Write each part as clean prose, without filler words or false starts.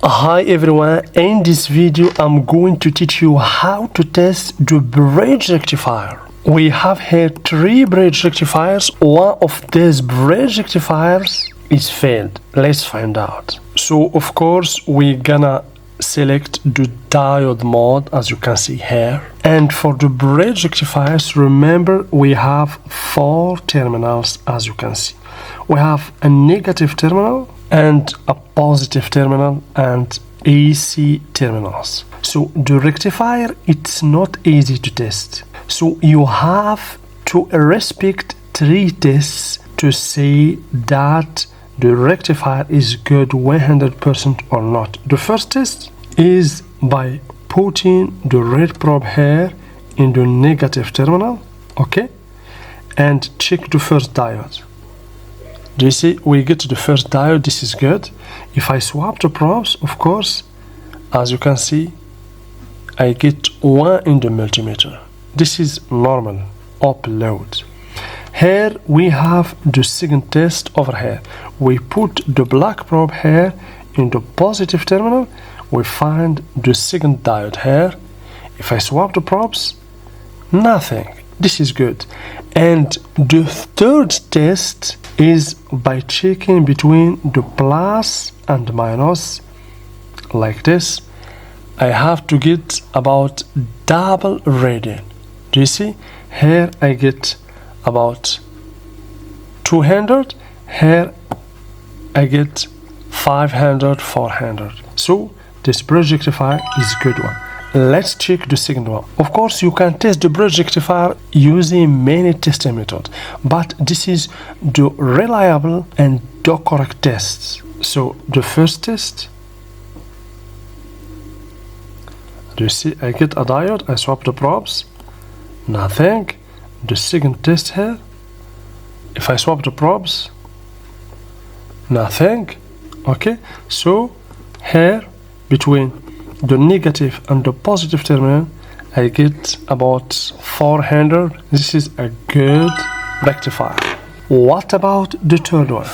Hi everyone, in this video I'm going to teach you how to test the bridge rectifier. We have here 3 bridge rectifiers. One of these bridge rectifiers is failed. Let's find out. So of course we're gonna select the diode mode, as you can see here. And for the bridge rectifiers, remember we have 4 terminals, as you can see. We have a negative terminal and a positive terminal and AC terminals. So the rectifier, it's not easy to test. So you have to respect 3 tests to say that the rectifier is good 100% or not. The first test is by putting the red probe here in the negative terminal, okay, and check the first diode. Do you see, we get to the first diode, this is good. If I swap the probes, of course, as you can see, I get 1 in the multimeter. This is normal upload. Here we have the second test over here. We put the black probe here in the positive terminal. We find the second diode here. If I swap the probes, nothing. This is good. And the third test is by checking between the plus and minus, like this. I have to get about double reading. Do you see? Here I get about 200. Here I get 500, 400. So this bridge rectifier is a good one. Let's check the second one. Of course, you can test the bridge rectifier using many testing methods, but this is the reliable and the correct tests. So the first test, do you see, I get a diode, I swap the probes, nothing. The second test here, if I swap the probes, nothing. Okay, so here between the negative and the positive terminal, I get about 400. This is a good rectifier. What about the third one?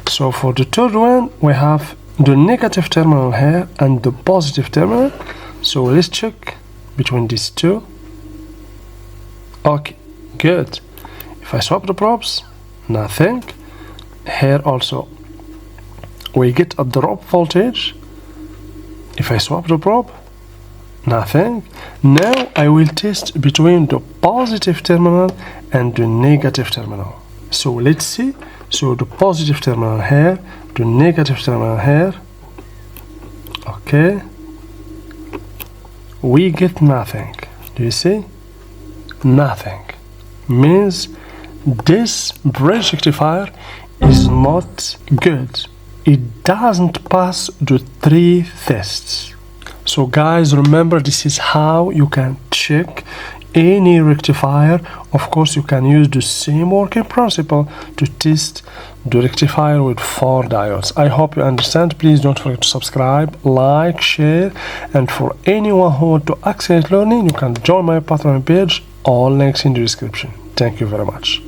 So for the third one, we have the negative terminal here and the positive terminal. So let's check between these two. Okay, good. If I swap the probes, nothing. Here also, we get a drop voltage. If I swap the probe, nothing. Now I will test between the positive terminal and the negative terminal. So let's see. So the positive terminal here, the negative terminal here. Okay. We get nothing. Do you see? Nothing. Means this bridge rectifier is not good. It doesn't pass the 3 tests. So guys, remember, this is how you can check any rectifier. Of course, you can use the same working principle to test the rectifier with 4 diodes. I hope you understand. Please don't forget to subscribe, like, share, and for anyone who wants to accelerate learning, you can join my Patreon page. All links in the description. Thank you very much.